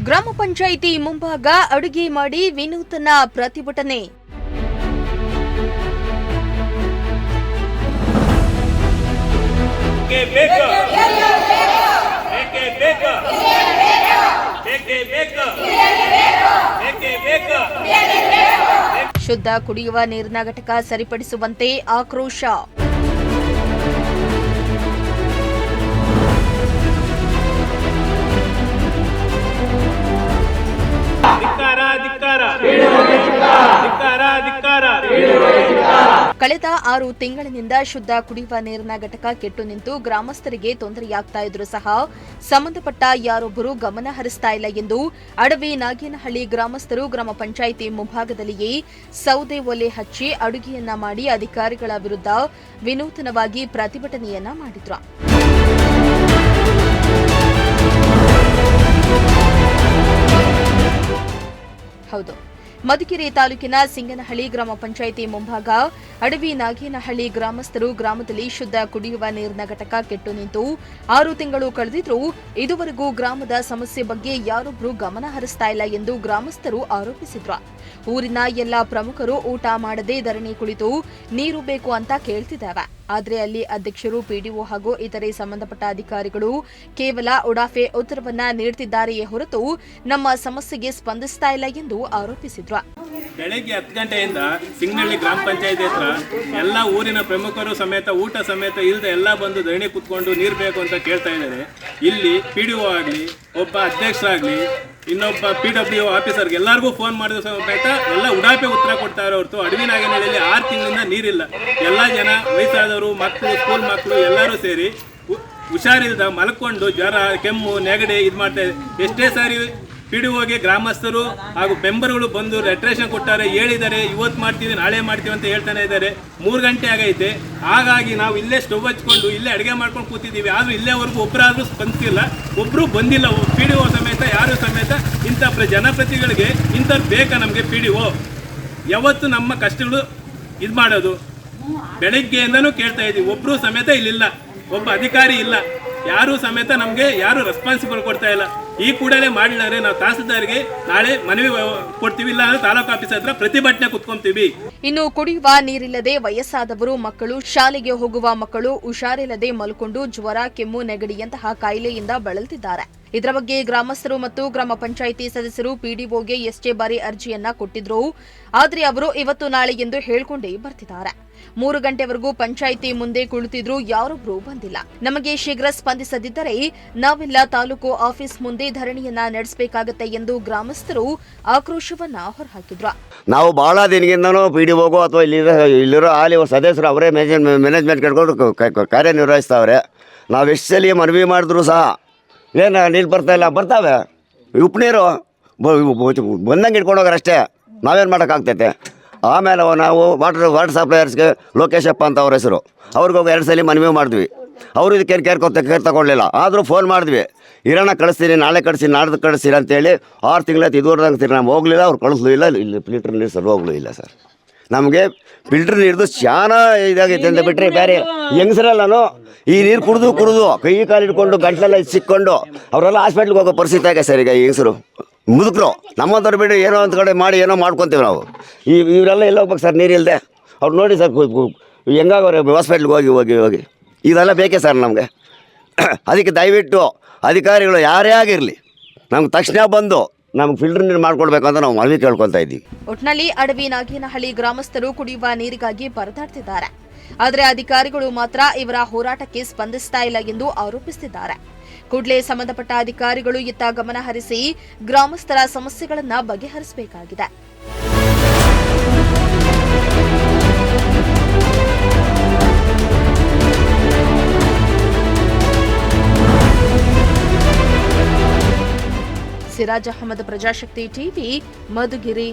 ಗ್ರಾಮ ಪಂಚಾಯಿತಿ ಮುಂಭಾಗ ಅಡುಗೆ ಮಾಡಿ ವಿನೂತನ ಪ್ರತಿಭಟನೆ. ಶುದ್ಧ ಕುಡಿಯುವ ನೀರಿನ ಘಟಕ ಸರಿಪಡಿಸುವಂತೆ ಆಕ್ರೋಶ. ಕಳೆದ 6 ತಿಂಗಳಿನಿಂದ ಶುದ್ಧ ಕುಡಿಯುವ ನೀರಿನ ಘಟಕ ಕೆಟ್ಟು ನಿಂತು ಗ್ರಾಮಸ್ಥರಿಗೆ ತೊಂದರೆಯಾಗ್ತಾ ಇದ್ರೂ ಸಹ ಸಂಬಂಧಪಟ್ಟ ಯಾರೊಬ್ಬರು ಗಮನ ಹರಿಸ್ತಾ ಇಲ್ಲ ಎಂದು ಅಡವಿ ನಾಗೇನಹಳ್ಳಿ ಗ್ರಾಮಸ್ಥರು ಗ್ರಾಮ ಪಂಚಾಯಿತಿ ಮುಂಭಾಗದಲ್ಲಿಯೇ ಸೌದೆ ಒಲೆ ಹಚ್ಚಿ ಅಡುಗೆಯನ್ನ ಮಾಡಿ ಅಧಿಕಾರಿಗಳ ವಿರುದ್ಧ ವಿನೂತನವಾಗಿ ಪ್ರತಿಭಟನೆಯನ್ನ ಮಾಡಿದ್ರು. ಹೌದು, ಮಧುಗಿರಿ ತಾಲೂಕಿನ ಸಿಂಗನಹಳ್ಳಿ ಗ್ರಾಮ ಪಂಚಾಯಿತಿ ಮುಂಭಾಗ ಅಡವಿ ನಾಗೇನಹಳ್ಳಿ ಗ್ರಾಮಸ್ಥರು ಗ್ರಾಮದಲ್ಲಿ ಶುದ್ಧ ಕುಡಿಯುವ ನೀರಿನ ಘಟಕ ಕೆಟ್ಟು ನಿಂತು 6 ತಿಂಗಳು ಕಳೆದಿದ್ರೂ ಇದುವರೆಗೂ ಗ್ರಾಮದ ಸಮಸ್ಯೆ ಬಗ್ಗೆ ಯಾರೊಬ್ಬರು ಗಮನ ಹರಿಸ್ತಾ ಇಲ್ಲ ಎಂದು ಗ್ರಾಮಸ್ಥರು ಆರೋಪಿಸಿದ್ರು. ಊರಿನ ಎಲ್ಲಾ ಪ್ರಮುಖರು ಊಟ ಮಾಡದೆ ಧರಣಿ ಕುಳಿತು ನೀರು ಬೇಕು ಅಂತ ಕೇಳ್ತಿದ್ದಾವೆ. ಆದರೆ ಅಲ್ಲಿ ಅಧ್ಯಕ್ಷರು, ಪಿಡಿಒ ಹಾಗೂ ಇತರೆ ಸಂಬಂಧಪಟ್ಟ ಅಧಿಕಾರಿಗಳು ಕೇವಲ ಉಡಾಫೆ ಉತ್ತರವನ್ನ ನೀಡುತ್ತಿದ್ದಾರೆಯೇ ಹೊರತು ನಮ್ಮ ಸಮಸ್ಯೆಗೆ ಸ್ಪಂದಿಸ್ತಾ ಇಲ್ಲ ಎಂದು ಆರೋಪಿಸಿದ್ರು. ಬೆಳಗ್ಗೆ 10 ಗಂಟೆಯಿಂದ ಸಿಂಗನಹಳ್ಳಿ ಗ್ರಾಮ ಪಂಚಾಯಿತಿ ಹತ್ರ ಎಲ್ಲ ಊರಿನ ಪ್ರಮುಖರು ಸಮೇತ ಊಟ ಸಮೇತ ಇಲ್ಲದೆ ಎಲ್ಲ ಬಂದು ಧರಣಿ ಕುತ್ಕೊಂಡು ನೀರು ಬೇಕು ಅಂತ ಕೇಳ್ತಾ ಇದ್ದಾರೆ. ಇಲ್ಲಿ ಪಿಡಿಒ ಆಗಲಿ, ಒಬ್ಬ ಅಧ್ಯಕ್ಷರಾಗಲಿ, ಇನ್ನೊಬ್ಬ PWO ಆಫೀಸರ್ಗೆ ಎಲ್ಲರಿಗೂ ಫೋನ್ ಮಾಡಿದ ಸಮೇತ ಎಲ್ಲ ಉಡಾಪೆ ಉತ್ತರ ಕೊಡ್ತಾ ಇರೋ ಹೊರತು ಅಡವಿ ನಾಗೇನಹಳ್ಳಿಯಲ್ಲಿ 6 ತಿಂಗಳಿಂದ ನೀರಿಲ್ಲ. ಎಲ್ಲ ಜನ ವಯಸ್ಸಾದವರು, ಮಕ್ಕಳು, ಸ್ಕೂಲ್ ಮಕ್ಕಳು ಎಲ್ಲರೂ ಸೇರಿ ಹುಷಾರಿಲ್ದ ಮಲ್ಕೊಂಡು ಜ್ವರ, ಕೆಮ್ಮು, ನೆಗಡಿ ಇದು ಮಾಡ್ತಾ ಇದೆ. ಎಷ್ಟೇ ಸಾರಿ PDOಗೆ ಗ್ರಾಮಸ್ಥರು ಹಾಗೂ ಮೆಂಬರ್ಗಳು ಬಂದು ಲೆಟ್ರೇಷನ್ ಕೊಟ್ಟಾರೆ, ಹೇಳಿದ್ದಾರೆ ಇವತ್ತು ಮಾಡ್ತೀವಿ ನಾಳೆ ಮಾಡ್ತೀವಿ ಅಂತ ಹೇಳ್ತಾನೆ ಇದ್ದಾರೆ. 3 ಗಂಟೆ ಆಗೈತೆ. ಹಾಗಾಗಿ ನಾವು ಇಲ್ಲೇ ಸ್ಟವ್ ಹಚ್ಕೊಂಡು ಇಲ್ಲೇ ಅಡುಗೆ ಮಾಡ್ಕೊಂಡು ಕೂತಿದ್ದೀವಿ. ಆದರೂ ಇಲ್ಲೇವರೆಗೂ ಒಬ್ಬರಾದರೂ ಸ್ಪಂದಿಸಿಲ್ಲ, ಒಬ್ಬರು ಬಂದಿಲ್ಲ. PDO ಸಮೇತ ಯಾರು ಸಮೇತ ಇಂಥ ಜನಪ್ರತಿನಿಧಿಗಳಿಗೆ ಇಂಥವ್ರು ಬೇಕಾ ನಮಗೆ? PDO ಯಾವತ್ತು ನಮ್ಮ ಕಷ್ಟಗಳು ಇದು ಮಾಡೋದು. ಬೆಳಗ್ಗೆಯಿಂದನೂ ಕೇಳ್ತಾ ಇದ್ದೀವಿ, ಒಬ್ಬರು ಸಮೇತ ಇಲ್ಲಿಲ್ಲ, ಒಬ್ಬ ಅಧಿಕಾರಿ ಇಲ್ಲ, ಯಾರು ಸಮೇತ ನಮಗೆ ಯಾರು ರೆಸ್ಪಾನ್ಸಿಬಲ್ ಕೊಡ್ತಾ ಇಲ್ಲ. ಈ ಕೂಡಲೇ ಮಾಡಿದರೆ ನಾವು ತಹಸೀಲ್ದಾರ್ಗೆ ನಾಳೆ ಮನವಿ ಕೊಡ್ತೀವಿ, ಇಲ್ಲ ಅಂದ್ರೆ ತಾಲೂಕು ಆಫೀಸ್ ಹತ್ರ ಪ್ರತಿಭಟನೆ ಕುತ್ಕೊಂತೀವಿ. ಇನ್ನು ಕುಡಿಯುವ ನೀರಿಲ್ಲದೆ ವಯಸ್ಸಾದವರು, ಮಕ್ಕಳು, ಶಾಲೆಗೆ ಹೋಗುವ ಮಕ್ಕಳು ಹುಷಾರಿಲ್ಲದೆ ಮಲ್ಕೊಂಡು ಜ್ವರ, ಕೆಮ್ಮು, ನೆಗಡಿಯಂತಹ ಕಾಯಿಲೆಯಿಂದ ಬಳಲುತ್ತಿದ್ದಾರೆ. ಇದರ ಬಗ್ಗೆ ಗ್ರಾಮಸ್ಥರು ಮತ್ತು ಗ್ರಾಮ ಪಂಚಾಯಿತಿ ಸದಸ್ಯರು PDOಗೆ ಎಷ್ಟೇ ಬಾರಿ ಅರ್ಜಿಯನ್ನ ಕೊಟ್ಟಿದ್ರು. ಆದ್ರೆ ಅವರು ಇವತ್ತು ನಾಳೆ ಎಂದು ಹೇಳ್ಕೊಂಡೇ ಬರ್ತಿದ್ದಾರೆ. 3 ಗಂಟೆವರೆಗೂ ಪಂಚಾಯಿತಿ ಮುಂದೆ ಕುಳಿತಿದ್ರು, ಯಾರೊಬ್ರು ಬಂದಿಲ್ಲ. ನಮಗೆ ಶೀಘ್ರ ಸ್ಪಂದಿಸದಿದ್ದರೆ ನಾವೆಲ್ಲ ತಾಲೂಕು ಆಫೀಸ್ ಮುಂದೆ ಧರಣಿಯನ್ನ ನಡೆಸಬೇಕಾಗುತ್ತೆ ಎಂದು ಗ್ರಾಮಸ್ಥರು ಆಕ್ರೋಶವನ್ನ ಹೊರಹಾಕಿದ್ರು. ನಾವು ಬಹಳ ದಿನದಿಂದನೂ PDOಗೂ ಅಥವಾ ಇಲ್ಲಿರೋ ಆಲಿ ಸದಸ್ಯರು ಅವರೇ ಮ್ಯಾನೇಜ್ಮೆಂಟ್ ಕಟ್ಕೊಂಡು ಕಾರ್ಯನಿರ್ವಹಿಸ್ತಾವ್ರೆ. ನಾವು ಎಷ್ಟು ಸಲ ಮನವಿ ಮಾಡಿದ್ರು ಸಹ ಏನು ನೀರು ಬರ್ತಾಯಿಲ್ಲ. ಬರ್ತಾವೆ ಉಪ್ಪು ನೀರು ಬಂದಂಗೆ ಇಟ್ಕೊಂಡು ಹೋಗೋರು ಅಷ್ಟೇ. ನಾವೇನು ಮಾಡೋಕ್ಕಾಗ್ತೈತೆ? ಆಮೇಲೆ ನಾವು ವಾಟರ್ ಸಪ್ಲೈಯರ್ಸ್ಗೆ ಲೋಕೇಶಪ್ಪ ಅಂತ ಅವ್ರ ಹೆಸರು, ಅವ್ರಿಗೋಗಿ 2 ಸಲ ಮನವಿ ಮಾಡಿದ್ವಿ. ಅವರು ಇದಕ್ಕೆ ಕೇರ್ ತಗೊಳ್ಳಿಲ್ಲ. ಆದರೂ ಫೋನ್ ಮಾಡಿದ್ವಿ, ಇರೋಣ ಕಳಿಸ್ತೀನಿ, ನಾಳೆ ಕಳಿಸಿ, ನಾಡ್ದು ಕಳಿಸ್ತೀನಿ ಅಂತೇಳಿ 6 ತಿಂಗಳಾಯ್ತು. ಇದುವರೆಗೆ ನಾವು ಹೋಗಲಿಲ್ಲ, ಅವ್ರು ಕಳಿಸ್ಲೂ ಇಲ್ಲ. ಇಲ್ಲಿ ಫಿಲ್ಟರ್ ನೀರು ಸರ್ ಹೋಗ್ಲೂ ಇಲ್ಲ ಸರ್. ನಮಗೆ ಫಿಲ್ಟರ್ ನೀರ್ದು చాలా ಇದಾಗೈತೆ ಅಂತ ಬಿಟ್ಟರೆ ಬೇರೆ ಹೆಂಗಸರಲ್ಲೂ ಈ ನೀರು ಕುಡಿದು ಕೈ ಕಾಲು ಹಿಡ್ಕೊಂಡು ಗಂಟಲೆಲ್ಲ ಸಿಕ್ಕೊಂಡು ಅವರೆಲ್ಲ ಹಾಸ್ಪಿಟ್ಲಿಗೆ ಹೋಗೋ ಪರಿಸ್ಥಿತಿ ಆಗಿದೆ ಸರ್. ಈಗ ಹೆಂಗಸರು ಮುದುಕರು ನಮ್ಮಂಥವ್ರು ಬಿಟ್ಟು ಏನೋ ಒಂದು ಕಡೆ ಮಾಡಿ ಏನೋ ಮಾಡ್ಕೊತೀವಿ ನಾವು. ಇವರೆಲ್ಲ ಎಲ್ಲ ಹೋಗ್ಬೇಕು ಸರ್ ನೀರಿಲ್ಲದೆ. ಅವ್ರು ನೋಡಿ ಸರ್ ಹೆಂಗಾಗವ್ರೆ ಹಾಸ್ಪಿಟ್ಲಿಗೆ ಹೋಗಿ ಇದೆಲ್ಲ ಬೇಕೇ ಸರ್ ನಮಗೆ. ಅದಕ್ಕೆ ದಯವಿಟ್ಟು ಅಧಿಕಾರಿಗಳು ಯಾರೇ ಆಗಿರಲಿ ನಮ್ಗೆ ತಕ್ಷಣ ಬಂದು ನಮ್ಗೆ ಫಿಲ್ಟರ್ ನೀರು ಮಾಡ್ಕೊಡ್ಬೇಕು ಅಂತ ನಾವು ಮನವಿ ಕೇಳ್ಕೊತಾ ಇದ್ದೀವಿ. ಒಟ್ನಲ್ಲಿ ಅಡವಿ ನಾಗೇನಹಳ್ಳಿ ಗ್ರಾಮಸ್ಥರು ಕುಡಿಯುವ ನೀರಿಗಾಗಿ ಪರದಾಡ್ತಿದ್ದಾರೆ. ಆದರೆ ಅಧಿಕಾರಿಗಳು ಮಾತ್ರ ಇವರ ಹೋರಾಟಕ್ಕೆ ಸ್ಪಂದಿಸ್ತಾ ಇಲ್ಲ ಎಂದು ಆರೋಪಿಸಿದ್ದಾರೆ. ಕೂಡಲೇ ಸಂಬಂಧಪಟ್ಟ ಅಧಿಕಾರಿಗಳು ಇತ್ತ ಗಮನ ಹರಿಸಿ ಗ್ರಾಮಸ್ಥರ ಸಮಸ್ಯೆಗಳನ್ನು ಬಗೆಹರಿಸಬೇಕಾಗಿದೆ. ಸಿರಾಜ್ ಅಹಮದ್, ಪ್ರಜಾಶಕ್ತಿ ಟಿವಿ, ಮಧುಗಿರಿ.